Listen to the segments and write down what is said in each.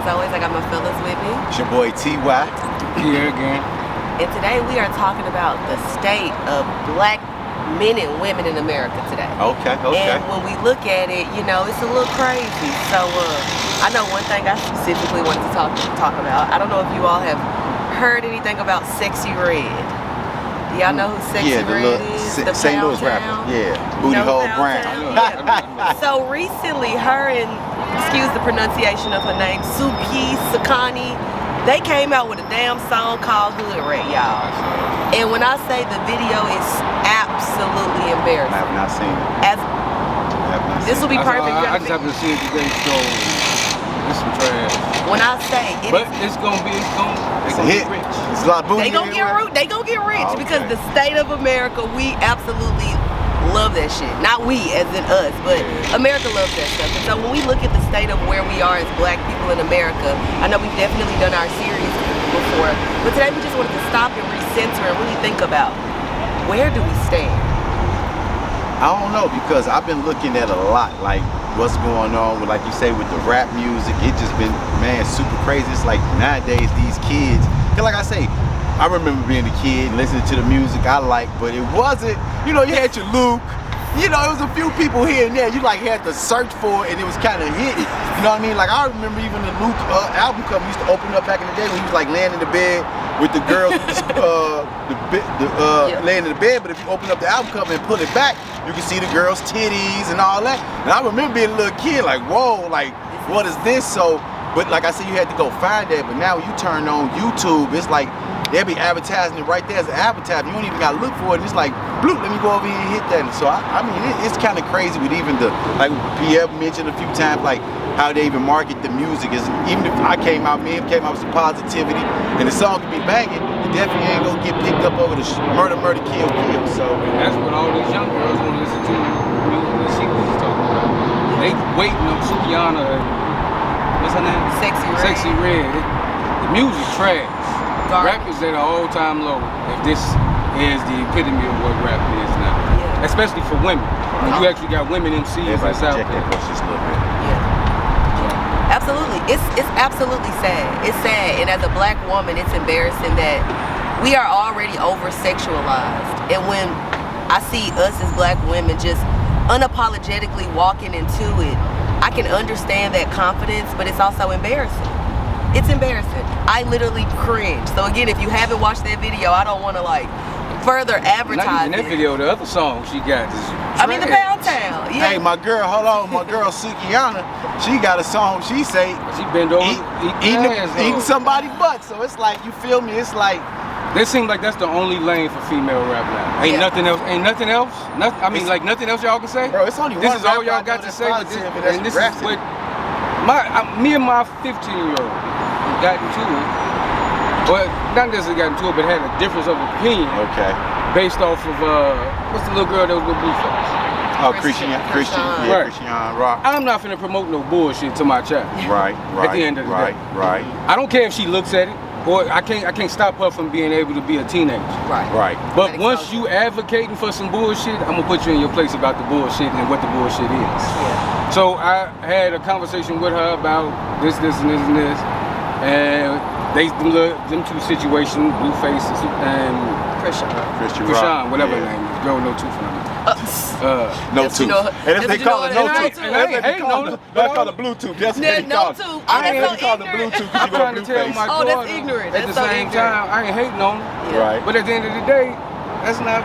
as always, I got my fellas with me. It's your boy T.Y. Here again. And today we are talking about the state of black men and women in America today. Okay. And when we look at it, you know, it's a little crazy. So I know one thing I specifically wanted to talk about. I don't know if you all have heard anything about Sexy Red. Do y'all know who Sexy Red is? The St. Louis rapper. Yeah. Booty Hole Brown. Yeah. So recently, her and, excuse the pronunciation of her name, Suki Sakani, they came out with a damn song called Hood Rat, y'all. And when I say the video is absolutely embarrassing. I have not seen it. This will be perfect. I just happened to see it today, so it's some trash. When I say it, but it's gonna be hit. Rich. It's a lot of booty. They gonna get rich Okay. because the state of America, we absolutely love that shit. Not we as in us, but America loves that stuff. And so when we look at the state of where we are as black people in America, I know we've definitely done our series before, but today we just wanted to stop and recenter and really think about, where do we stand? I don't know, because I've been looking at a lot, like what's going on with, like you say, with the rap music. It just been, man, super crazy. It's like nowadays these kids, cause like I say, I remember being a kid and listening to the music I liked, but it wasn't, you know, you had your Luke, you know, it was a few people here and there. You like had to search for it and it was kind of hidden. You know what I mean? Like I remember even the Luke album cover used to open up back in the day when he was like laying in the bed with the girls laying in the bed, but if you open up the album cover and pull it back, you can see the girls' titties and all that. And I remember being a little kid like, whoa, like what is this? So, but like I said, you had to go find that, but now when you turn on YouTube, it's like, they'll be advertising it right there as an advertisement. You don't even gotta look for it. And it's like, bloop, let me go over here and hit that. So I mean, it's kind of crazy with even the, like Pierre mentioned a few times, like how they even market the music. Is even if I came out, me and came out with some positivity, and the song could be banging, it definitely ain't gonna get picked up over the murder, kill. So that's what all these young girls want to listen to. The secrets is talking about. They waiting on Sukiana. What's her name? Sexy Red. The music trash. Rap is at an all-time low if this is the epitome of what rap is now. Yeah. Especially for women. When you actually got women MCs that's out there. Just a little bit. Yeah. Absolutely. It's absolutely sad. It's sad. And as a black woman, it's embarrassing that we are already over-sexualized. And when I see us as black women just unapologetically walking into it, I can understand that confidence, but it's also embarrassing. It's embarrassing. I literally cringe. So again, if you haven't watched that video, I don't want to like further advertise not even that video, the other song she got is I mean the Pound Town. Yeah. Hey, my girl, hold on, my girl Sukiana, she got a song. She say she bend over eating somebody's butt. So it's like, you feel me? It's like it seems like that's the only lane for female rap now. Ain't nothing else. Ain't nothing else. I mean, like nothing else y'all can say. Bro, it's only this one. This is all y'all got to say. And this is what me and my 15-year-old got into it. Well, not necessarily got into it, but had a difference of opinion. Okay. Based off of what's the little girl that was with Blueface? Oh, Christian Rock. I'm not finna promote no bullshit to my child. Right. At the end of the day. Right. I don't care if she looks at it, or I can't stop her from being able to be a teenager. Right. But once you advocating for some bullshit, I'm gonna put you in your place about the bullshit and what the bullshit is. Yeah. So I had a conversation with her about this, and this. And them two situations, Blueface and Christian Rock, whatever her name is, girl no tooth for me. No tooth. And if they call it no tooth, they call it Bluetooth. That's what they call it. I ain't call it Bluetooth because you trying to tell my daughter. That's ignorant. At the same time, I ain't hating on her. Right. But at the end of the day, that's not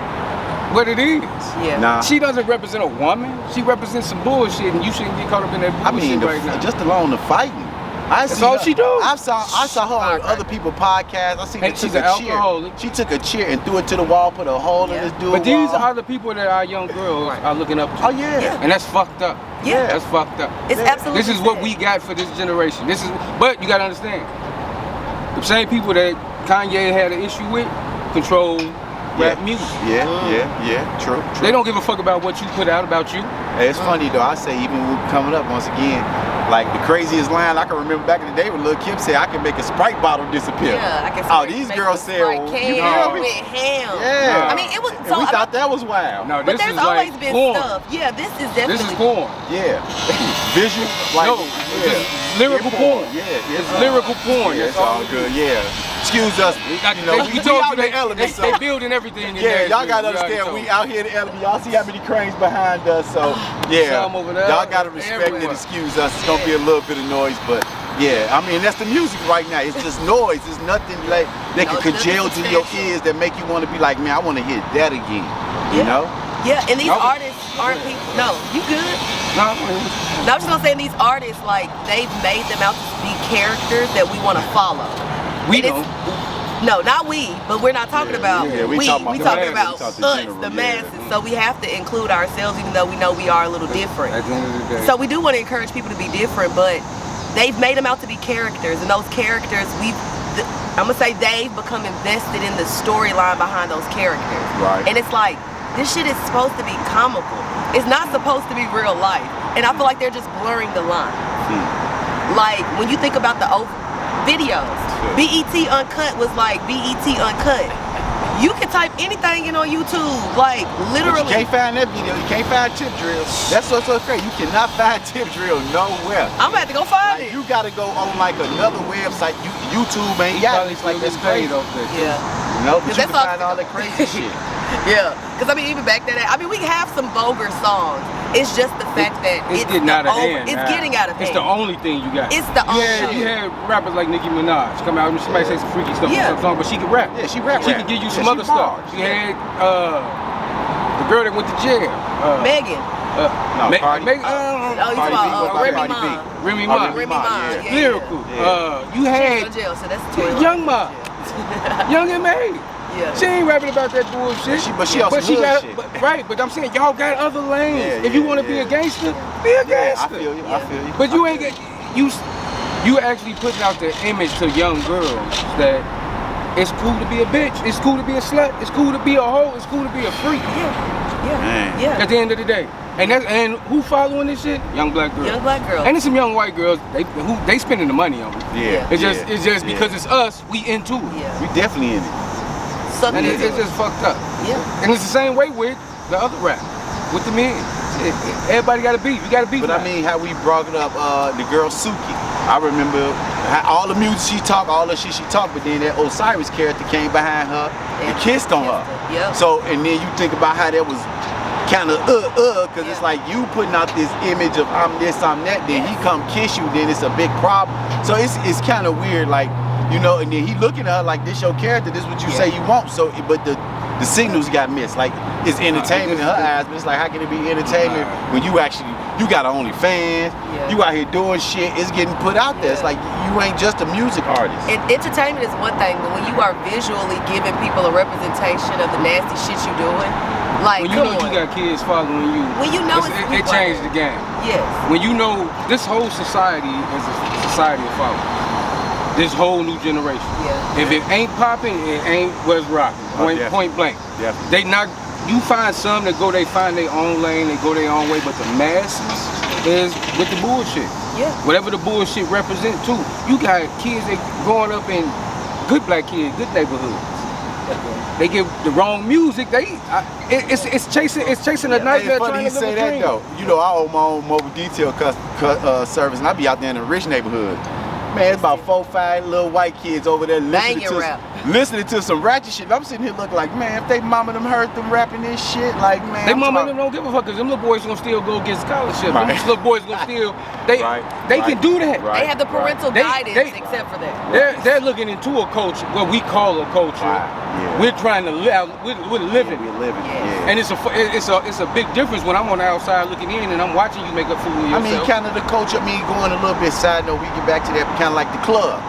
what it is. Yeah. Nah. She doesn't represent a woman. She represents some bullshit, and you shouldn't get caught up in that bullshit right now. Just alone the fighting. That's all she do. I saw her on other people's podcasts. I seen her she's took an alcoholic. She took a chair and threw it to the wall, put a hole in this dude's But these wall. are the people that our young girls are looking up to. Oh yeah. And that's fucked up. Yeah. That's fucked up. It's absolutely This is what we got for this generation. But you gotta understand, the same people that Kanye had an issue with control rap music. Yeah. True. They don't give a fuck about what you put out about you. Hey, it's funny though. I say even when we're coming up once again, like the craziest line I can remember back in the day when Lil Kim said, "I can make a Sprite bottle disappear." Yeah, I can. Oh, these girls said, "You feel me?" Yeah. I mean, it was. And we thought that was wild. No, but there's always been porn. stuff. Yeah, this is definitely. This is porn. Yeah. Visual. Like, No. lyrical porn. Yeah, It's lyrical porn. Yeah, That's it's all good. Yeah. Excuse us. You know, we we told out you in the elements. they building everything in Yeah, there. y'all gotta understand, we out here in the element. Y'all see how many cranes behind us, so yeah. Some over there, Y'all gotta respect and everywhere. excuse us. It's gonna be a little bit of noise, but yeah, I mean that's the music right now. It's just noise. It's nothing like that can congeal to your ears that make you want to be like, man, I want to hear that again. You know? Yeah, and these No. artists aren't people. No, you good? No, No, I'm just gonna say these artists, like, they've made them out to be characters that we want to follow. we And it's- don't. No, not we, but we're not talking about yeah, we we. talking about We the talking masses. about We talk us, the general, the yeah. masses. So we have to include ourselves, even though we know we are a little different. At the end of the day. So we do want to encourage people to be different, but they've made them out to be characters, and those characters, I'm gonna say they've become invested in the storyline behind those characters. Right. And it's like, this shit is supposed to be comical. It's not supposed to be real life. And I feel like they're just blurring the line. Like, when you think about the old videos, BET Uncut was like BET Uncut. You can type anything in on YouTube, like But literally. you can't find that video. You can't find tip drill. That's what's so crazy. You cannot find tip drill nowhere. I'm about to go find Like, it. you gotta go on like another website. YouTube ain't got Probably it. It's like still that's get paid crazy. off that. Yeah. You know, but you That's can all- find all that crazy shit. Yeah, because I mean, even back then, I mean, we have some vulgar songs. It's just the fact that It's getting out of hand. It's now. getting out of hand. It's the only thing you got. It's the only You had rappers like Nicki Minaj come out and she might say some freaky stuff Yeah. on some song, but she can rap. Yeah, she rap. She can give you some Yeah, other she stuff. bars. She had the girl that went to jail. Megan. No, Cardi. Oh, you talking about Cardi Remy B. Ma. Remy Oh, Ma. Remy Remy Ma. yeah. Yeah. Lyrical. Yeah. You She had in jail, so that's 12. Young Ma. Young and May. Yeah. She ain't rapping about that bullshit. But she on some hood got shit. right. But I'm saying y'all got other lanes. Yeah, if you yeah, want to be yeah. a gangster, be a Yeah, gangster. I feel you. I feel you. But you ain't get you actually putting out the image to young girls that it's cool to be a bitch, it's cool to be a slut, it's cool to be a hoe, it's cool to be a freak. Yeah. Man. Yeah. At the end of the day, and who following this shit? Young black girls. Young black girl. And there's some young white girls. They spending the money on it. Yeah. It's just yeah, because it's us. We into it. Yeah. we definitely in it. Suck And it. it's just fucked up. Yeah. And it's the same way with the other rap, with the men. Everybody got a beef. You got a beef. But I mean, how we brought it up, the girl Suki. I remember how all the music she talked, all the shit she talked, but then that Osiris character came behind her and kissed on her. Yep. So, and then you think about how that was kind of because it's Yeah. like you putting out this image of I'm this, I'm that, then he come kiss you, then it's a big problem. So it's kind of weird, like, you know, and then he looking at her like, this your character, this what you say you want. So, but the signals got missed. Like, it's entertainment in her eyes, but it's like, how can it be entertainment when you actually, you got OnlyFans, Yeah. you out here doing shit, it's getting put out there. It's Yeah. like, you ain't just a music artist. And entertainment is one thing, but when you are visually giving people a representation of the nasty shit you doing, like, when you come know on. you got kids following you, When you know it's it people changed out the game. Yes. When you know this whole society is a society of followers. This whole new generation. Yeah. If it ain't popping, it ain't what's rocking. Oh, Point, definitely. point blank. Definitely. They not. You find some that go, they find their own lane, they go their own way, but the masses is with the bullshit. Yeah. Whatever the bullshit represent too. You got kids that growing up in good black kids, good neighborhoods. They get the wrong music. It's chasing a nightmare It's funny trying you to live say a that dream. though. You know, I own my own mobile detail service, and I be out there in a rich neighborhood. Man, it's about 4, 5 little white kids over there listening to some ratchet shit. I'm sitting here looking like, man, if they mama them heard them rapping this shit, like, man. They I'm mama talking- them don't give a fuck, cause them little boys gonna still go get scholarships. Right. Them little boys gonna still they Right, they right, can do that. right. They have the parental They- guidance they- except for that. They're looking into a culture, what we call a culture. Right, yeah. We're trying to live. We're living. We're living, Yeah. yeah. And it's a big difference when I'm on the outside looking in and I'm watching you make a fool of I yourself. mean, kind of the culture, going a little bit side note, we get back to that, kind of like the club.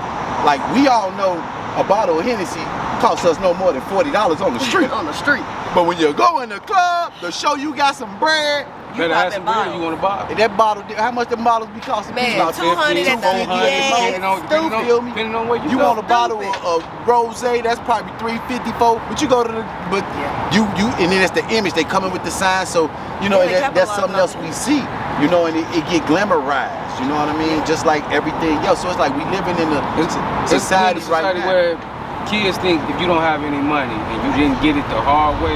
Like, we all know a bottle of Hennessy costs us no more than $40 on the street. On the street. But when you go in the club, to show you got some bread, You better pop have that some bread. bottle. You want to buy? and that bottle, how much them bottles be costing? Man, About 200 at the 400, yeah. depending on where you You go. want a bottle of rosé, that's probably $3.54. But you go to the, but Yeah. you, and then it's the image. They coming with the sign, so you know Yeah, they that's capitalize something on else it. we see. You know, and it get glamorized. You know what I mean? Just like everything else. So it's like we living in a It's society a right society now. where kids think if you don't have any money and you didn't get it the hard way,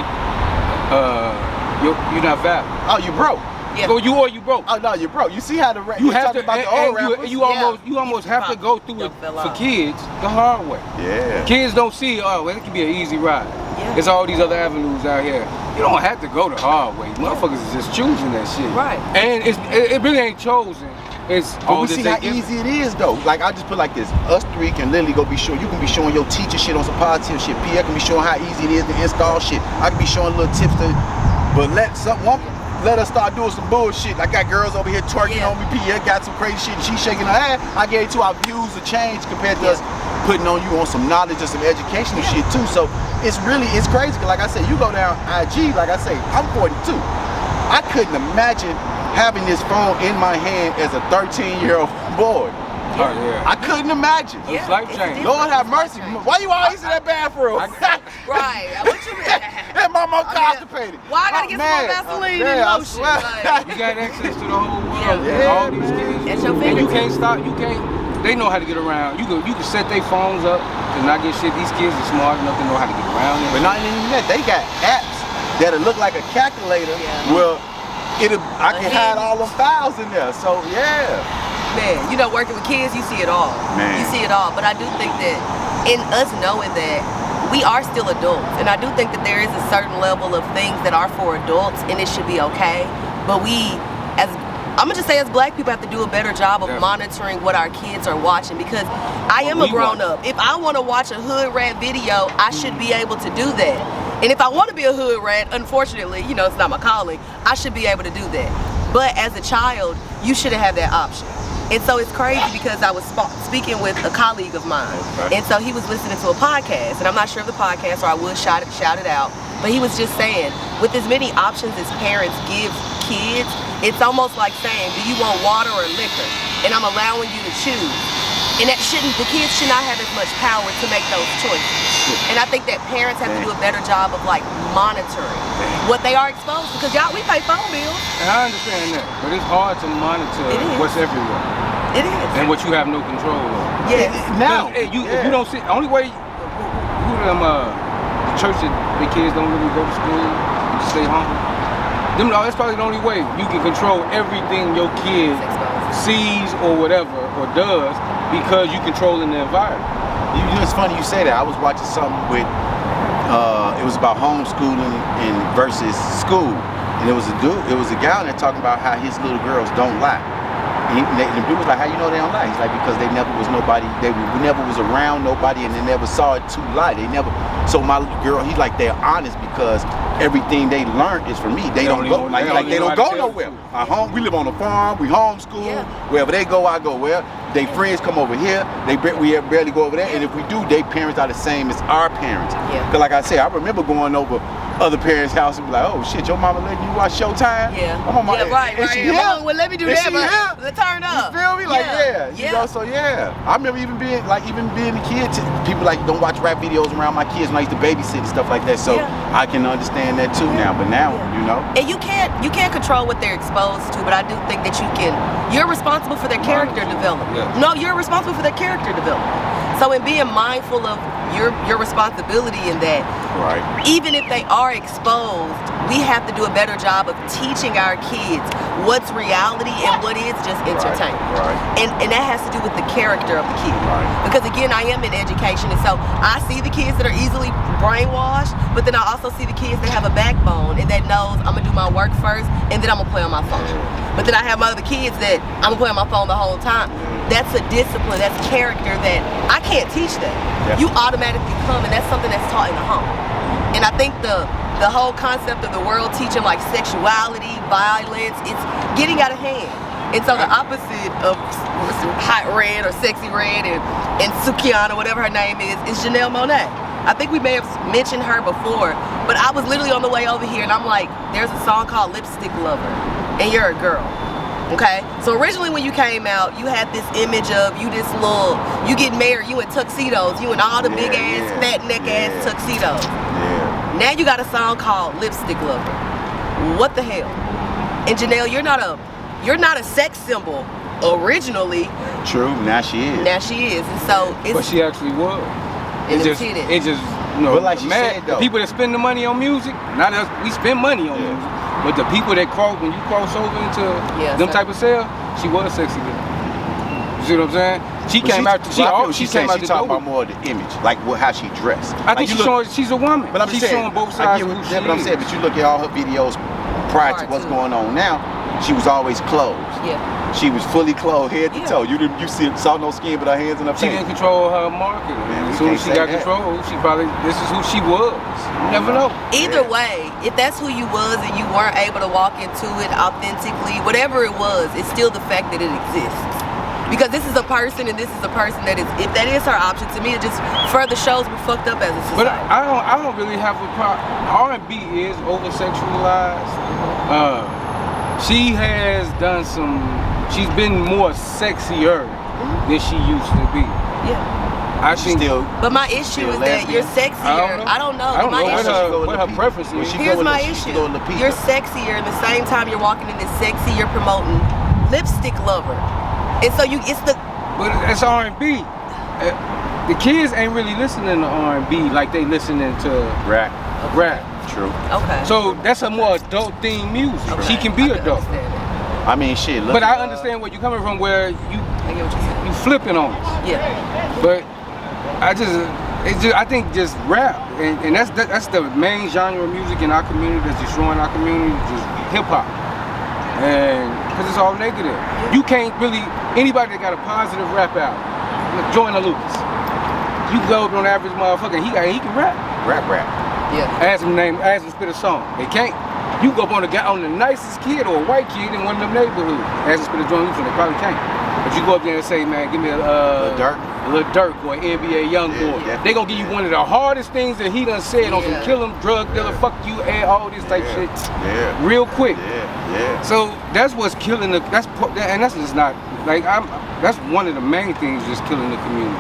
you're not valid. Oh, you broke. Yeah. Or you broke. Oh no, you're broke. You see how the You have to, about and, the old and rappers? you almost have to go through it Don't fell for off. kids the hard way. Yeah. Kids don't see, oh, well, it can be an easy ride. Yeah. There's all these other avenues out here. You don't have to go the hard way. Motherfuckers is just choosing that shit. Right. And it really ain't chosen. It's But all we this see how they- easy it is though. Like I just put like this. Us three can literally go be showing. You can be showing your teacher shit on some positive shit. Pierre can be showing how easy it is to install shit. I can be showing little tips to. But let us start doing some bullshit. I got girls over here twerking Yeah. on me. Pierre got some crazy shit and she shaking her ass. I gave to our views a change compared to us putting on you on some knowledge and some educational shit too. So it's crazy. Like I said, you go down IG. Like I say, I'm 42. I couldn't imagine having this phone in my hand as a 13-year-old boy. Oh, yeah. I couldn't imagine. It's life changing. Lord have mercy. Why you always in that bathroom? Right. What you mean? That mama I mean, constipated. why I gotta get some more Man, Vaseline yeah, and I lotion? swear. Like, You got access to the whole world. Yeah. All these kids. At your And you fingertips. can't stop. You can't. They know how to get around. You can set their phones up to not get shit. These kids are smart enough to know how to get around it. But not even that. They got apps that'll look like a calculator. Yeah. Well, I can hide all them files in there. So yeah. man, you know, working with kids, you see it all. Man. You see it all. But I do think that in us knowing that we are still adults, and I do think that there is a certain level of things that are for adults, and it should be okay. But we, as I'm gonna just say, as black people, have to do a better job of monitoring what our kids are watching, because I am a grown up. If I want to watch a hood rat video, I should be able to do that. And if I want to be a hood rat, unfortunately, you know, it's not my calling, I should be able to do that. But as a child, you shouldn't have that option. And so it's crazy because I was speaking with a colleague of mine, and so he was listening to a podcast, and I'm not sure of the podcast, or I would shout it out, but he was just saying, with as many options as parents give kids, it's almost like saying, do you want water or liquor? And I'm allowing you to choose. And the kids should not have as much power to make those choices. And I think that parents have to do a better job of like monitoring what they are exposed to, because y'all, we pay phone bills. And I understand that, but it's hard to monitor what's everywhere. It is. And what you have no control over. Yes. Now, If you don't see, only way, who them the church that the kids don't really go to school and just stay home. That's probably the only way you can control everything your kid sees or whatever or does, because you controlling the environment. You know, it's funny you say that. I was watching something with, it was about homeschooling and versus school, and it was a guy that talking about how his little girls don't lie. And the dude was like, how you know they don't lie? He's like, because they never was nobody, we never was around nobody, and they never saw it to lie. They never. So my little girl, he's like, they're honest because everything they learned is for me. They don't go they don't go nowhere. We live on a farm. We homeschool. Yeah. Wherever they go, I go. Where they friends come over here, we barely go over there. And if we do, they parents are the same as our parents. Yeah. Cause like I said, I remember going over other parents' house and be like, oh shit, your mama letting you watch Showtime? Yeah. Right. Is she here? Well, let me do that, but let's turn up. You feel me? Like, you know, so yeah. I remember even being a kid, people like don't watch rap videos around my kids when I used to babysit and stuff like that. So I can understand that too now. But now, you know. And you can't control what they're exposed to, but I do think that you're responsible for their character development. Yeah. No, you're responsible for their character development. So in being mindful of your responsibility in that, right, even if they are exposed, we have to do a better job of teaching our kids what's reality and what is just entertainment. Right. And that has to do with the character of the kid. Right. Because again, I am in education, and so I see the kids that are easily brainwashed, but then I also see the kids that have a backbone and that knows I'm gonna do my work first and then I'm gonna play on my phone. But then I have my other kids that I'm gonna play on my phone the whole time. That's a discipline, that's character that I can't teach that. Yeah. You automatically come, and that's something that's taught in the home. And I think the whole concept of the world teaching like sexuality, violence, it's getting out of hand. And so the opposite of Hot Red or Sexy Red and Sukiana, whatever her name is Janelle Monáe. I think we may have mentioned her before, but I was literally on the way over here and I'm like, there's a song called Lipstick Lover, and you're a girl. Okay, so originally when you came out, you had this image of you get married, you in tuxedos, you in all the big ass, fat neck ass tuxedos. Yeah. Now you got a song called Lipstick Lover. What the hell? And Janelle, you're not a sex symbol originally. True. Now she is. Now she is, and so it's. But she actually was. In It them just titties. it just you know, But like she said, though- the people that spend the money on music, not us, we spend money on music. But the people that when you cross over into them type of sale, she was sexy girl. You see what I'm saying? She But came out. She came out She the talking door. about more of the image, like how she dressed. I think she's a woman. But I'm she's saying, showing both I sides get of what, who she but I'm is. saying, but you look at all her videos prior to what's going on now, she was always clothed. Yeah. She was fully clothed head to Yeah. toe. You saw no skin but her hands and her She face. didn't control her marketing. Man, As we soon can't as she say got that. control, this is who she was. You never know. Either way, if that's who you was and you weren't able to walk into it authentically, whatever it was, it's still the fact that it exists. Because this is a person and this is a person that is, if that is her option, to me it just further shows we're fucked up as a But society. I don't really have a problem. R&B is over sexualized. She has done she's been more sexier than she used to be. Yeah. I think. But my issue is that you're sexier. I don't know. I don't My know issue- what her preference is. Here's my issue. You're sexier, and the same time you're walking in this sexy, you're promoting lipstick lover. And so it's the. But it's R&B. The kids ain't really listening to R&B like they listening to rap. True. Okay. So that's a more adult themed music. Okay. She can be I adult. understand that. I mean, shit. Look But at, I understand where you're coming from, where I get what you're saying. you flipping on us. Yeah. But I think just rap, and that's the main genre of music in our community that's destroying our community, just hip hop. And because it's all negative. You can't really, anybody that got a positive rap album, like Joyner Lucas, you go up on the average motherfucker, he can rap. Rap. Yeah. Ask him spit a song. They can't. You go up on the nicest kid or a white kid in one of them neighborhoods, ask him spit a Joyner Lucas, they probably can't. But you go up there and say, man, give me a Lil Durk or NBA Youngboy. Yeah, They gonna give you one of the hardest things that he done said on some kill him, drug dealer, fuck you, and all this type shit. Yeah. Real quick. Yeah. So that's what's killing that's just not like that's one of the main things just killing the community.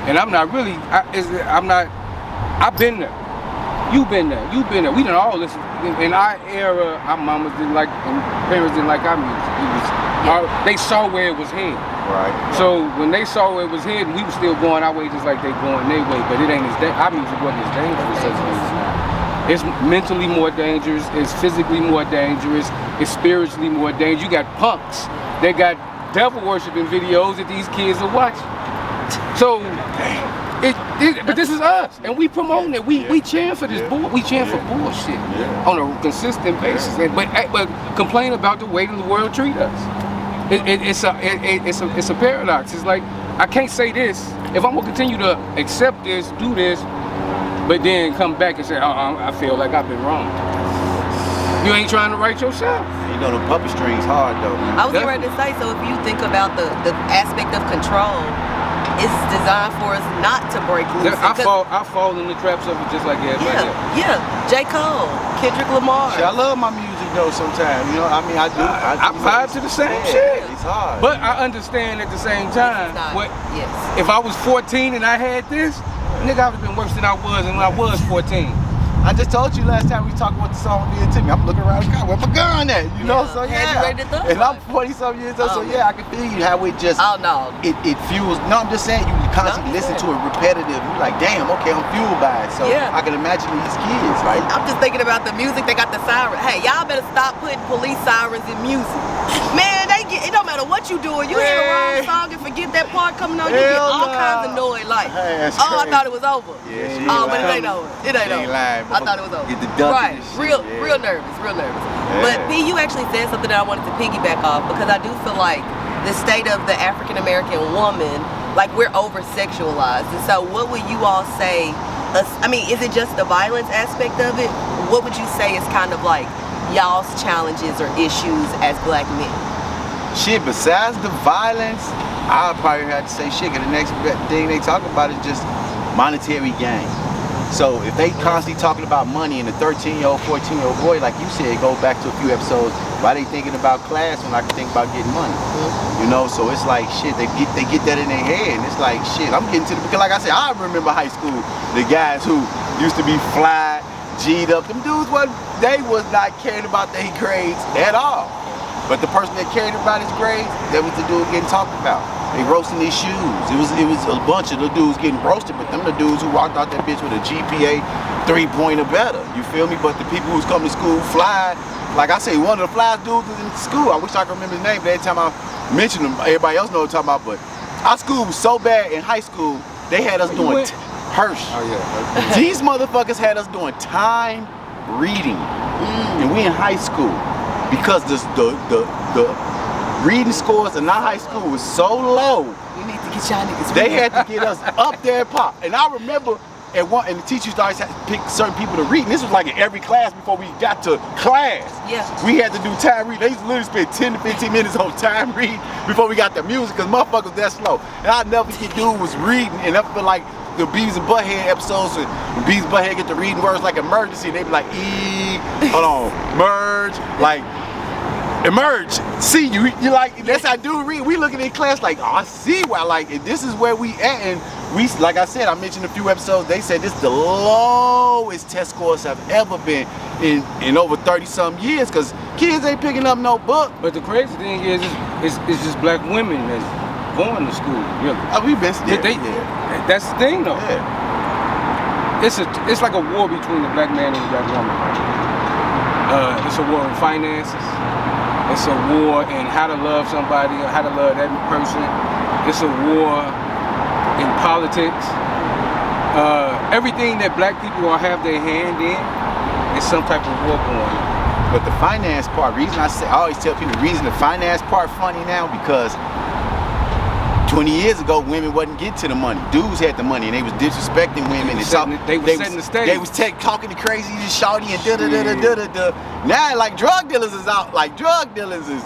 And I'm not really I've been there. You've been there. We done all listen. In our era, our mamas didn't like and parents didn't like our music. They saw where it was headed. Right. So when they saw where it was headed, we were still going our way just like they going their way. But it ain't our music wasn't as dangerous as it is now. It's mentally more dangerous, it's physically more dangerous, it's spiritually more dangerous. You got punks that got devil worshiping videos that these kids are watching. So, but this is us, and we promoting it. We cheering for this bull. We cheering for bullshit on a consistent basis. But complain about the way the world treat us. It's a paradox. It's like I can't say this if I'm gonna continue to accept this, do this, but then come back and say, I feel like I've been wrong. You ain't trying to write yourself. You know the puppet string's hard though. I was ready to say, so if you think about the aspect of control, it's designed for us not to break loose. I fall in the traps of it just like everybody else. Yeah. J. Cole, Kendrick Lamar. See, I love my music though sometimes. You know, I mean I do. I vibe to the same shit. It's hard. But I understand at the same time, Yes. if I was 14 and I had this, nigga, I would have been worse than I was when I was 14. I just told you last time we talked what the song did to me. I'm looking around the car, where my gun at? You know, so Had you ready to throw and it? I'm 40-something years old, so yeah, I can feel you how it just Oh no. it fuels. No, I'm just saying you constantly listen to it repetitive. You're like, damn, okay, I'm fueled by it. So Yeah. I can imagine these kids, like I'm just thinking about the music. They got the siren. Hey, y'all better stop putting police sirens in music. Man, it don't matter what you doing. You hear the wrong song and forget that part coming on, you get Hell all no. kinds of noise. Like, Hey, that's I crazy. thought it was over. Yeah, she Oh, ain't but it lying. ain't over. It ain't She over. ain't lying, I thought it was over. get the duck Right, and shit, yeah. real nervous. But P, you actually said something that I wanted to piggyback off because I do feel like the state of the African American woman, like we're over sexualized. And so what would you all say? I mean, is it just the violence aspect of it? What would you say is kind of like y'all's challenges or issues as black men? shit. Besides the violence, I'd probably have to say shit. 'Cause the next thing they talk about is just monetary gain. So if they constantly talking about money and a 13-year-old, 14-year-old boy, like you said, go back to a few episodes, why they thinking about class when I can think about getting money? You know, so it's like shit, they get that in their head, and it's like shit, I'm getting to the, because like I said, I remember high school, the guys who used to be fly, G'd up, them dudes they was not caring about their grades at all. But the person that cared about his grades, that was the dude getting talked about. They roasting these shoes. It was a bunch of the dudes getting roasted, but them the dudes who walked out that bitch with a GPA 3 point or better. You feel me? But the people who's coming to school fly. Like I say, one of the flyest dudes in school. I wish I could remember his name, but every time I mention him, everybody else knows what I'm talking about. But our school was so bad in high school, they had us doing Hirsch. Oh yeah. These motherfuckers had us doing time reading, and we in high school because the reading scores in our high school was so low. We need to get y'all niggas. They had to get us up there and pop. And I remember and the teachers always had to pick certain people to read. And this was like in every class before we got to class. Yeah. We had to do time read. They used to literally spend 10 to 15 minutes on time read before we got the music because motherfuckers that slow. And I never forget dude was reading, and I feel like the Beavis and Butthead episodes when Beavis and Butthead get to reading words like emergency, they be like hold on, merge, like emerge, see you like, that's how dude read. We looking in class like, oh, I see why, like, this is where we at. And we, like I said, I mentioned a few episodes, they said this is the lowest test scores have ever been in over 30 some years because kids ain't picking up no book. But the crazy thing is, it's just black women that's going to school, really. Oh, we been there. Yeah. That's the thing though. Yeah. It's like a war between the black man and the black woman. It's a war in finances. It's a war in how to love somebody or how to love that person. It's a war in politics. Everything that black people all have their hand in is some type of war going on. But the finance part, I always tell people the reason the finance part funny now because 20 years ago, women wasn't getting to the money. Dudes had the money, and they was disrespecting women. They was setting the stage. They was talking to crazy and shawty and da-da-da-da-da-da. Now, like, drug dealers is out. Like, drug dealers is...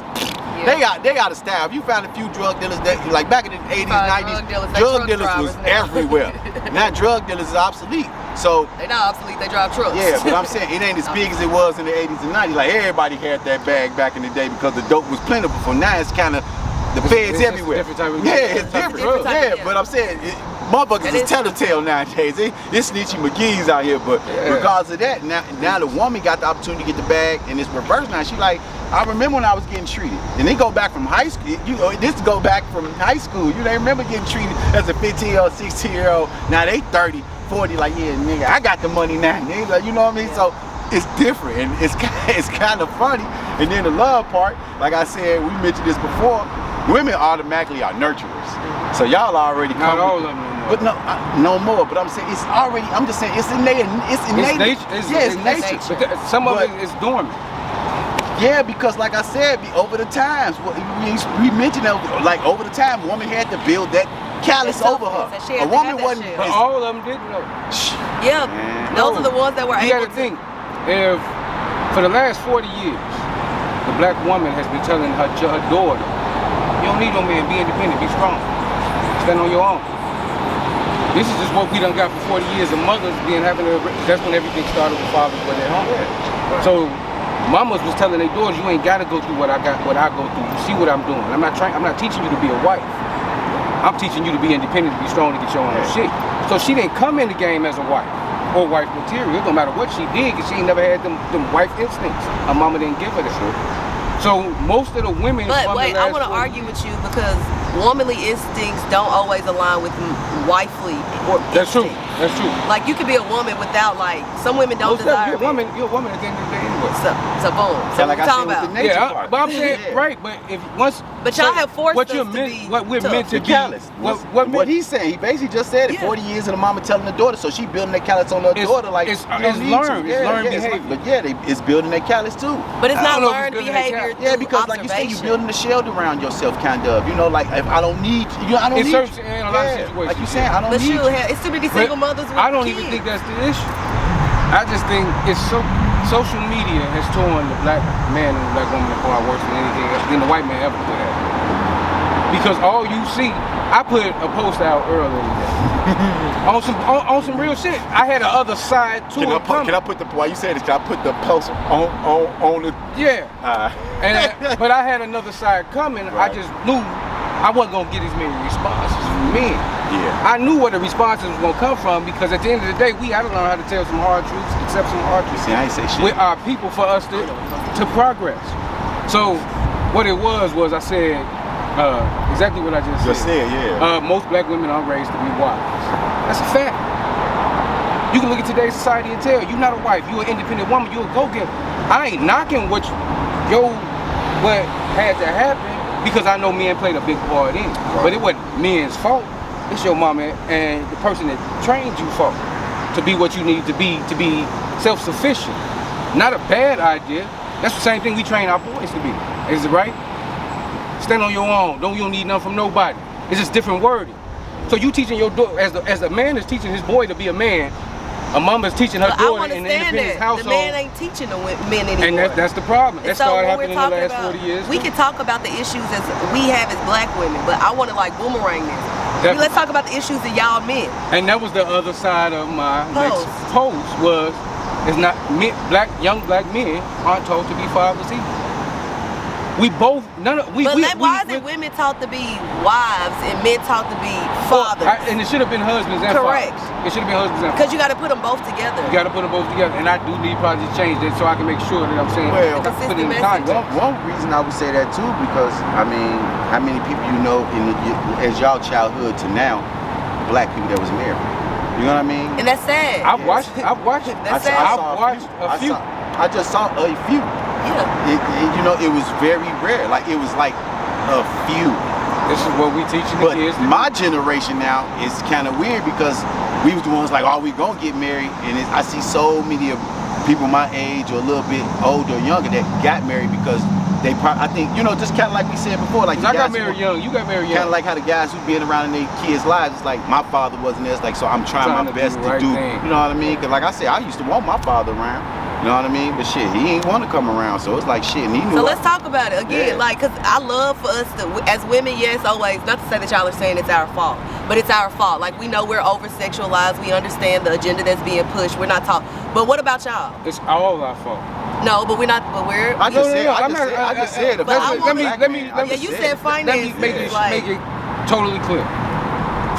Yeah. They got a style. If you found a few drug dealers that, like back in the 80s, 90s, drug dealers was everywhere. Now drug dealers is obsolete. So they not obsolete, they drive trucks. Yeah, but I'm saying it ain't as big as it was in the 80s and 90s. Like everybody had that bag back in the day because the dope was plentiful. Now it's kind of the feds everywhere. It's different type of it's different. Yeah, but I'm saying motherfuckers is telltale nowadays. It's snitchy McGee's out here, but because of that, now the woman got the opportunity to get the bag, and it's reversed now. She like, I remember when I was getting treated, and they go back from high school. This go back from high school. They remember getting treated as a 15-year-old, 16-year-old. Now they 30, 40. Like, yeah, nigga, I got the money now. Nigga, you know what I mean? So it's different, and it's kind of funny. And then the love part, like I said, we mentioned this before. Women automatically are nurturers. So y'all already not all of them. But no more. But I'm saying it's already. I'm just saying it's innate. It's innate. It's nature. But some of it is dormant. Yeah, because like I said, over the times, we mentioned that, like over the time, woman had to build that callus over her. A woman wasn't. But all of them didn't know. Yeah, those are the ones that were able to. You got to think, if for the last 40 years, the black woman has been telling her daughter, you don't need no man, be independent, be strong, stand on your own. This is just what we done got for 40 years of mothers that's when everything started with fathers were at home. So mamas was telling their daughters, you ain't gotta go through what I go through. You see what I'm doing. I'm not teaching you to be a wife. I'm teaching you to be independent, to be strong, to get your own shit. So she didn't come in the game as a wife or wife material. It don't matter what she did, because she ain't never had them wife instincts. Her mama didn't give her the shit. So most of the women. But wait, I want to argue with you because womanly instincts don't always align with wifely That's true. instincts. That's true. Like you could be a woman without some women don't desire. You're a woman at the end of the day anyway. So boom. So like what I you talking said, about? with the nature part. But I'm saying right. But if once. But y'all have forced what us you're to meant, be what we're tough. meant to be. Callous. What he's saying, he basically just said it. 40 years of the mama telling the daughter, so she building that callus on her daughter. Like it's learned. It's learned behavior. It's building that callus too. But it's not I don't know if learned it's behavior. Yeah, because like you said, you're building a shield around yourself, kind of. You know, like if I don't need you, I don't in need certain, you. in a lot of situations. Like you saying, I don't But need you. it's too many single mothers with I don't kids. even think that's the issue. I just think it's social media has torn the black man and the black woman apart worse than anything else than the white man ever could have. Because all you see, I put a post out earlier today on some real shit. I had the other side to it. Can I put the while you say this? Can I put the post on the? Yeah. But I had another side coming. Right. I just knew I wasn't gonna get as many responses from men. Yeah. I knew where the responses was gonna come from because at the end of the day, we had to learn how to tell some hard truths, accept some hard truths. See, I ain't say shit. With our people for us to progress. So what it was I said, Exactly what I just Just said. said, yeah. Most black women are raised to be wives. That's a fact. You can look at today's society and tell you're not a wife. You're an independent woman. You're a go-getter. I ain't knocking what had to happen because I know men played a big part in it. But it wasn't men's fault. It's your mama and the person that trained you for to be what you need to be self-sufficient. Not a bad idea. That's the same thing we train our boys to be. Is it right? Stand on your own. You don't need nothing from nobody. It's just different wording. So you teaching your daughter, as a man is teaching his boy to be a man, a mom is teaching her daughter in an independent household. The man ain't teaching the men anymore. And that's the problem. That started happening in the last 40 years. We can talk about the issues as we have as black women, but I want to like boomerang this. Let's talk about the issues that y'all men. And that was the other side of my next post it's not young black men aren't told to be fathers either. We both why is it women taught to be wives and men taught to be fathers? And it should have been husbands and correct. fathers. It should have been husbands and fathers. Because you got to put them both together. You got to put them both together, and I do need probably to change that so I can make sure that I'm saying put it in context. One reason I would say that too, because I mean, how many people you know as y'all childhood to now, black people that was married? You know what I mean? And that's sad. I've watched a few. I just saw a few. Yeah. It was very rare. Like it was like a few. This is what we teaching the kids. My generation now is kind of weird because we was the ones like, oh, we gonna get married, and I see so many of people my age or a little bit older or younger that got married because I think, just kind of like we said before, like I got married young, you got married young. Kind of like how the guys who been around in their kids' lives, it's like my father wasn't there, it's like, so I'm trying my best to do, you know what I mean? Because like I said, I used to want my father around. You know what I mean? But shit, he ain't want to come around, so it's like shit. And he knew. So let's talk about it again, because I love for us to, as women, yes, always. Not to say that y'all are saying it's our fault, but it's our fault. Like we know we're over sexualized. We understand the agenda that's being pushed. We're not taught. But what about y'all? It's all our fault. No, but we're not. But we're. I just said. Let me. You said finances. Let me make it totally clear.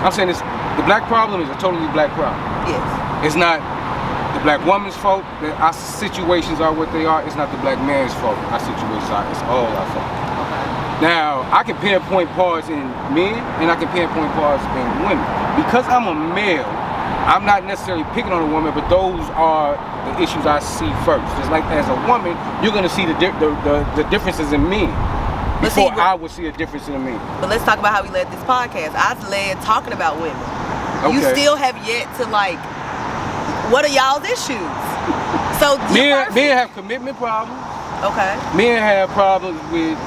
I'm saying the black problem is a totally black problem. Yes. It's not the black woman's fault that our situations are what they are. It's not the black man's fault our situations are. It's all our fault. Okay. Now, I can pinpoint parts in men and I can pinpoint parts in women. Because I'm a male, I'm not necessarily picking on a woman, but those are the issues I see first. Just like as a woman, you're gonna see the differences in men before I would see a difference in men. But let's talk about how we led this podcast. I led talking about women. Okay. You still have yet to what are y'all's issues? So men have commitment problems. Okay. Men have problems with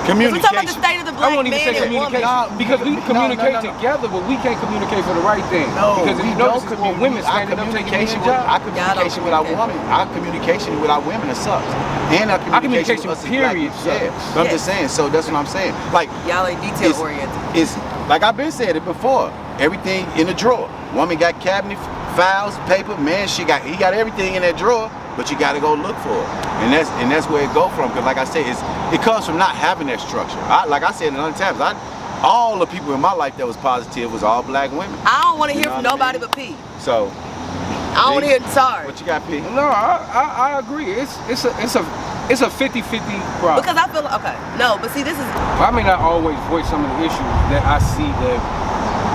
communication. We're talking about the state of the black man and woman. Because we communicate together, but we can't communicate for the right thing. No, because if you notice, it's more women standing up taking men's jobs. Our communication with our women, our communication with our women sucks. And our communication with us period sucks. So I'm just saying, so that's what I'm saying. Like y'all ain't detail oriented. It's like I've been saying it before. Everything in the drawer. Woman got cabinet files, paper, man, he got everything in that drawer, but you gotta go look for it. And that's where it go from. Cause like I said, it comes from not having that structure. Like I said a other times, all the people in my life that was positive was all black women. I don't want to hear from nobody but P. So I don't want to hear. Sorry. What you got, P? No, I agree. It's a 50-50 problem. Because I feel no, but see, this is. I may not always voice some of the issues that I see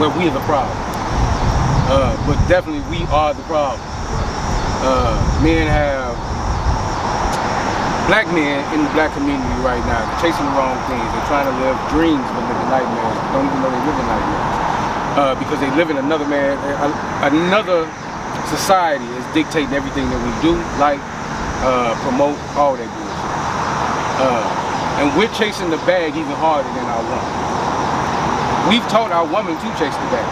where we are the problem. But definitely we are the problem. Black men in the black community right now, they're chasing the wrong things. They're trying to live dreams but living nightmares. Don't even know they're living nightmares. Because they live in another society is dictating everything that we do, promote all that bullshit. And we're chasing the bag even harder than our woman. We've taught our woman to chase the bag.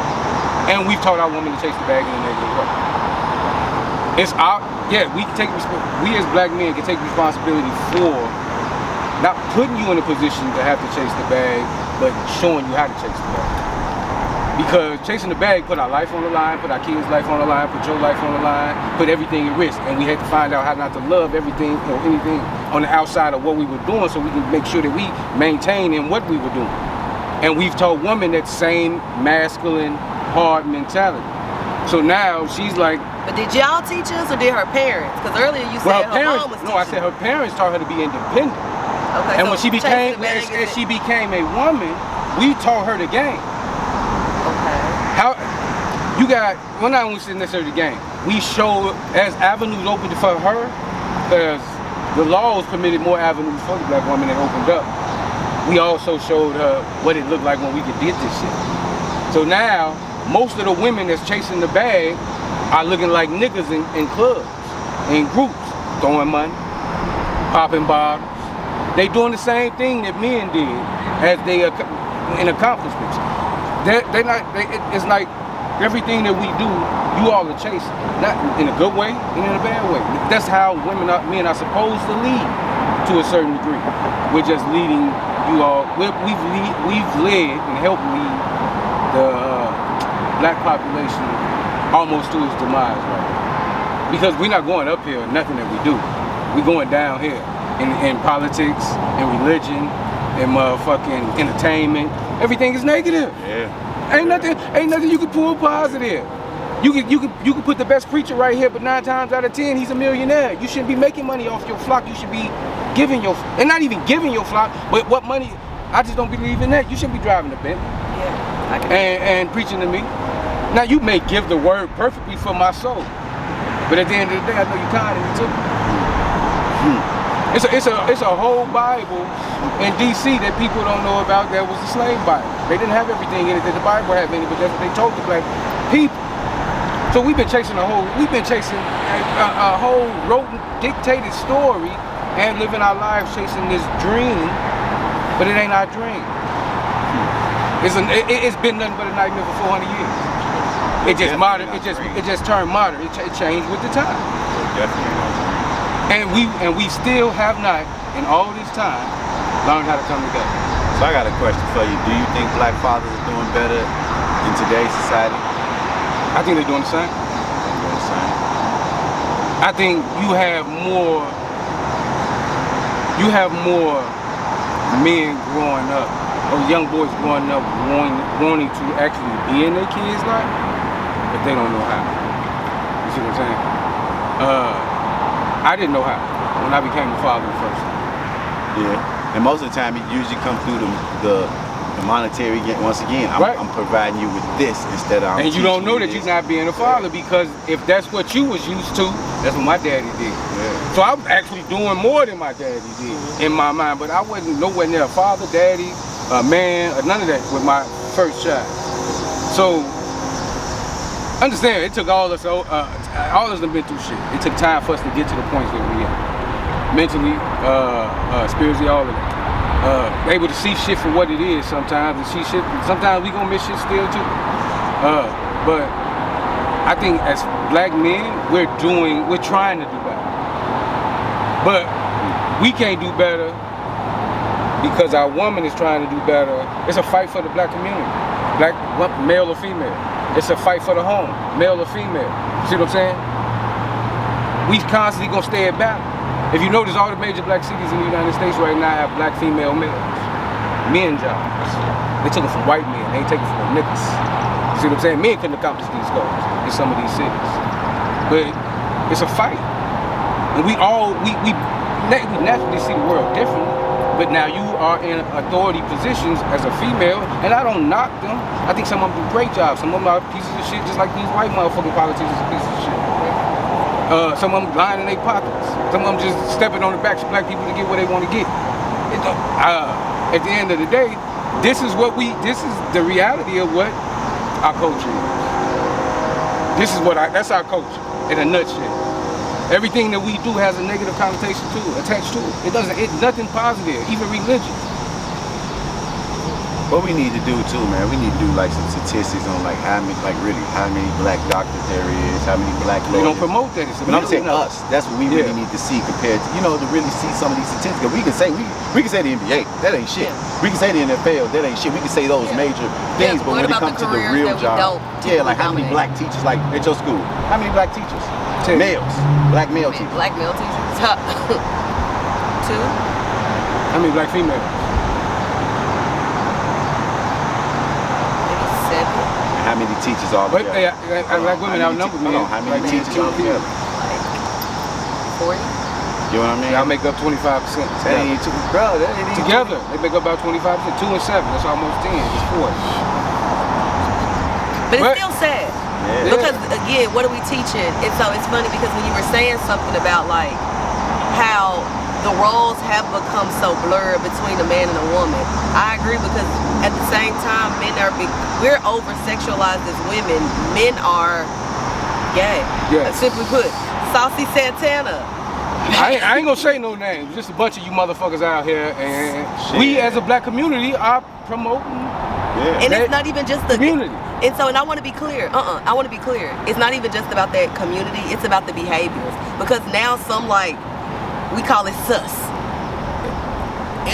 And we've taught our women to chase the bag in a negative way. We as black men can take responsibility for not putting you in a position to have to chase the bag, but showing you how to chase the bag. Because chasing the bag put our life on the line, put our kids' life on the line, put your life on the line, put everything at risk. And we had to find out how not to love everything or anything on the outside of what we were doing so we can make sure that we maintain in what we were doing. And we've taught women that same masculine, hard mentality. So now she's like. But did y'all teach us or did her parents? Because earlier you said her mom was teaching. No, I said her parents taught her to be independent. Okay, And so when she chasing became, the bag as is she became a woman, we taught her the game. okay. How you got? Well, not only necessarily the game. We showed as avenues opened for her, because the laws permitted more avenues for the black woman that opened up. We also showed her what it looked like when we could get this shit. So now, most of the women that's chasing the bag are looking like niggas in clubs, in groups, throwing money, popping bottles. They doing the same thing that men did as they in accomplishments. It's like everything that we do, you all are chasing. Not in a good way and in a bad way. That's how men are supposed to lead to a certain degree. We're just leading you all. We've led and helped lead the black population almost to its demise right now. Because we're not going up here, nothing that we do. We're going down here in politics, in religion, in motherfucking entertainment. Everything is negative. Yeah. Ain't nothing you can pull positive. You can put the best preacher right here, but 9 times out of 10 he's a millionaire. You shouldn't be making money off your flock. You should be giving and not even giving your flock, but what money? I just don't believe in that. You shouldn't be driving a Bentley. Yeah. I can And preaching to me. Now you may give the word perfectly for my soul, but at the end of the day, I know you're kind of me too. It's a whole Bible in D.C. that people don't know about. That was the slave Bible. They didn't have everything in it that the Bible had in it, but that's what they told the black people. So we've been chasing a whole wrote dictated story and living our lives chasing this dream, but it ain't our dream. It's been nothing but a nightmare for 400 years. It just modern. It just turned modern. It changed with the time. Definitely. And we still have not, in all this time, learned how to come together. So I got a question for you. Do you think black fathers are doing better in today's society? I think they're doing the same. I think you have more men growing up, or young boys growing up wanting to actually be in their kids' life, but they don't know how. You see what I'm saying? I didn't know how when I became a father the first time. Yeah. And most of the time it usually comes through the monetary gain. Once again, I'm providing you with this instead of and you don't know that you're not being a father, because if that's what you was used to, that's what my daddy did. Yeah. So I was actually doing more than my daddy did in my mind, but I wasn't nowhere near a father, daddy, a man, or none of that with my first child. So understand, it took all of us have been through shit. It took time for us to get to the points that we at. Mentally, spiritually, all of that. Able to see shit for what it is sometimes, and see shit. Sometimes we gonna miss shit still too. But I think as black men, we're trying to do better. But we can't do better because our woman is trying to do better. It's a fight for the black community, black male or female. It's a fight for the home, male or female. See what I'm saying? We constantly gonna stay at battle. If you notice, all the major black cities in the United States right now have black female males, men jobs. They took it from white men. They ain't taking it from niggas. See what I'm saying? Men couldn't accomplish these goals in some of these cities. But it's a fight, and we naturally see the world differently. But now you are in authority positions as a female, and I don't knock them. I think some of them do great jobs. Some of them are pieces of shit, just like these white motherfucking politicians are pieces of shit. Some of them lying in their pockets. Some of them just stepping on the backs of black people to get what they want to get. At the end of the day, this is the reality of what our culture is. That's our culture in a nutshell. Everything that we do has a negative connotation attached to it. It's nothing positive, even religion. What we need to do too, man, we need to do like some statistics on like how many black doctors there is, how many black lawyers. We don't promote that. But I'm saying us. That's what we really need to see compared to, to really see some of these statistics. We can say the NBA, that ain't shit. Yeah. We can say the NFL, that ain't shit. We can say those major things, but when it comes to the real job, like how many black teachers, like at your school, how many black teachers? Males, black male teachers. Black male teachers. 2. How many black females? Maybe 7. How many teachers are there? Black women outnumber men. How many teachers are there? Like 40. You know what I mean? Y'all make up 25% That ain't too, bro. That ain't together. They make up about 25%. 2 and 7. That's almost 10. It's 4. But it's still sad. Yeah. Because again, what are we teaching? And so it's funny because when you were saying something about like how the roles have become so blurred between a man and a woman, I agree because at the same time, we're over sexualized as women. Men are gay. Yes. Simply put, Saucy Santana. I ain't gonna say no names. Just a bunch of you motherfuckers out here, and we as a black community are promoting. Yeah. And it's not even just the community. And so, and I want to be clear. I want to be clear. It's not even just about that community. It's about the behaviors. Because now some we call it sus.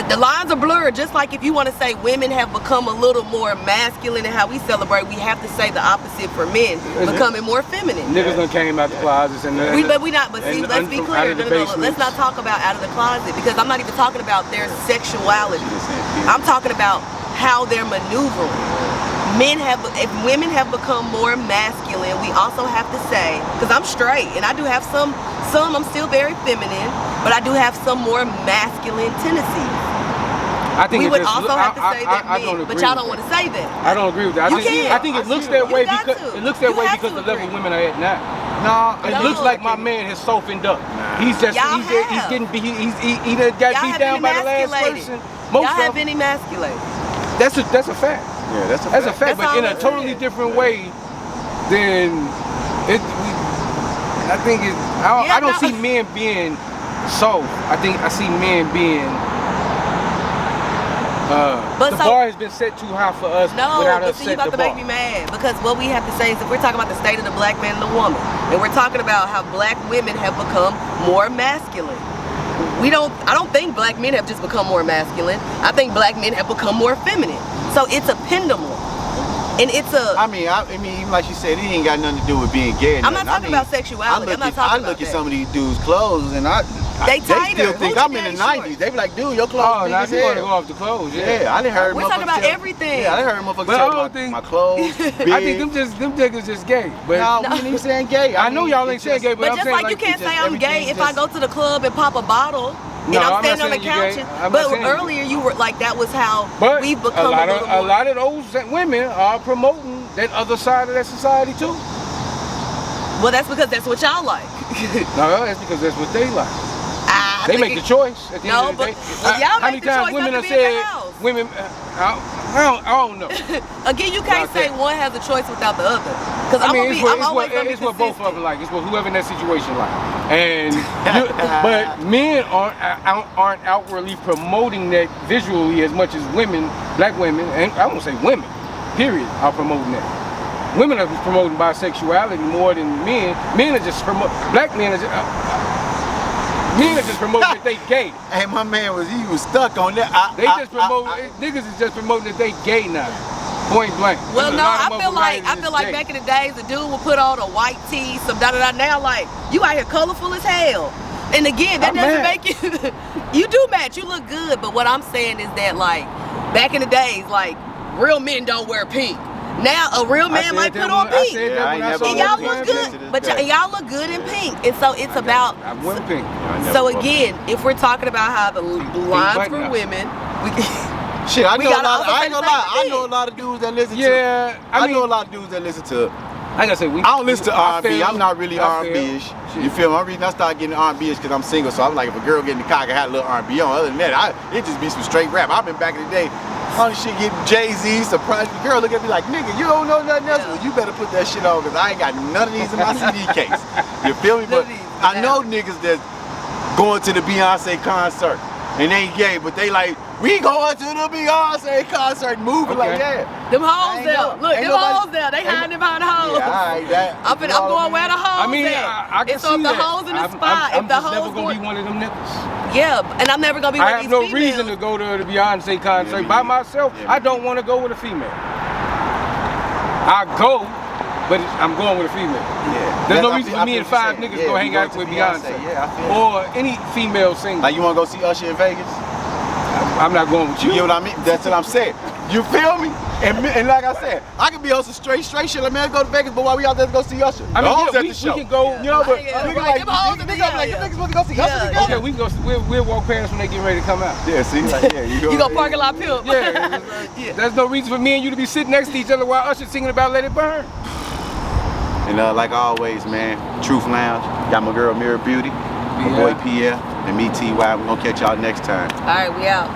The lines are blurred. Just like if you want to say women have become a little more masculine in how we celebrate, we have to say the opposite for men, becoming more feminine. Niggas done came out the closets and But see, let's be clear. No. Let's not talk about out of the closet because I'm not even talking about their sexuality. I'm talking about how they're maneuvering. If women have become more masculine, we also have to say, because I'm straight and I do have some I'm still very feminine, but I do have some more masculine tendencies. I think we would also have to say that men, but y'all don't want to say that. I don't agree with that. I think it looks that way because the level women are at now. No, it looks like my man has softened up. He's just he's getting he done got beat down by the last person. Y'all have been emasculated. That's a fact. Yeah, that's a fact. But in a totally different way than it. I think it. I don't see men being soft. I see men being. The bar has been set too high for us. No, but see, you about to make me mad because what we have to say is if we're talking about the state of the black man and the woman, and we're talking about how black women have become more masculine. I don't think black men have just become more masculine. I think black men have become more feminine. So it's a pendulum. And it's a. I mean, even like you said, it ain't got nothing to do with being gay. I'm not talking about sexuality. I look at some of these dudes' clothes, and they still think I'm in the '90s. They be like, "Dude, your clothes big as hell." Oh, now you want to go off the clothes? Yeah, I didn't heard. We're talking about everything. Yeah, I didn't heard motherfuckers tell about my clothes. Big. I think them niggas just gay. But no, we ain't even saying gay. I know y'all ain't saying gay, but I'm just saying like you can't say I'm gay if I go to the club and pop a bottle. No, I'm standing on the couch. But earlier you were like that was how we've become a lot of those women are promoting that other side of that society too. Well, that's because that's what y'all like. No, that's because that's what they like. They make the choice at the end of the day. Y'all make the choice not to be in the house. Women, I don't know. Again, you can't say one has a choice without the other. Because it's what both of them like. It's what whoever in that situation like. And but men aren't outwardly promoting that visually as much as women, black women, and I won't say women, period, are promoting that. Women are promoting bisexuality more than men. Men are just black men are just. Men are just promoting that they gay. Hey, my man was stuck on that. Niggas is just promoting that they gay now. Point blank. Well, no, I feel like back in the days, the dude would put on a white tee, some da-da-da. Now, like, you out here colorful as hell. And again, that doesn't make you, you do match, you look good. But what I'm saying is that, like, back in the days, like, real men don't wear pink. Now, a real man might put on pink. And y'all look good, but y'all look good in pink. And so it's about, I'm wearing pink. So again, if we're talking about how the lines for women, shit, I know a lot of dudes that listen to. Yeah, I know a lot of dudes that listen to. I gotta say, I don't listen to R&B. I'm not really R&B-ish. You feel me? The reason I started getting R&B-ish because I'm single. So I'm like, if a girl getting the cock, I had a little R&B on. Other than that, it just be some straight rap. I've been back in the day, all this shit getting Jay-Z, surprise me. Girl look at me like, nigga, you don't know nothing else. Well, you better put that shit on because I ain't got none of these in my CD case. You feel me? But I know niggas that's going to the Beyonce concert and they ain't gay, but they like, we going to the Beyonce concert, moving like that. Them hoes there. Look, them hoes there. They hiding behind the hoes. Yeah, I'm going where the hoes I can so see if the hoes in the spot, I'm just never going to be one of them niggas. Yeah, and I'm never going to be one of these females. I have no reason to go to the Beyonce concert by myself. I don't want to go with a female. I go, but I'm going with a female. Yeah. There's no reason for me and 5 niggas to go hang out with Beyonce. Or any female singer. Like you want to go see Usher in Vegas? I'm not going with you. You know what I mean? That's what I'm saying. You feel me? And like I said, I can be on some straight shit. Like, man, go to Vegas, but while we out there, go see Usher. I mean, The hoes yeah, at we the show. can go. You know, but Yeah, niggas right, like, them hoes niggas in the- like, yeah, niggas want to go see Usher yeah. together. Okay, we can go. We'll walk past when they get ready to come out. Yeah, see, like, yeah, You go parking lot pimp. Yeah, there's no reason for me and you to be sitting next to each other while Usher singing about Let It Burn. And like always, man, Truth Lounge. Got my girl Mirror Beauty, my boy PL, and me TY. We're gonna catch y'all next time. All right, we out.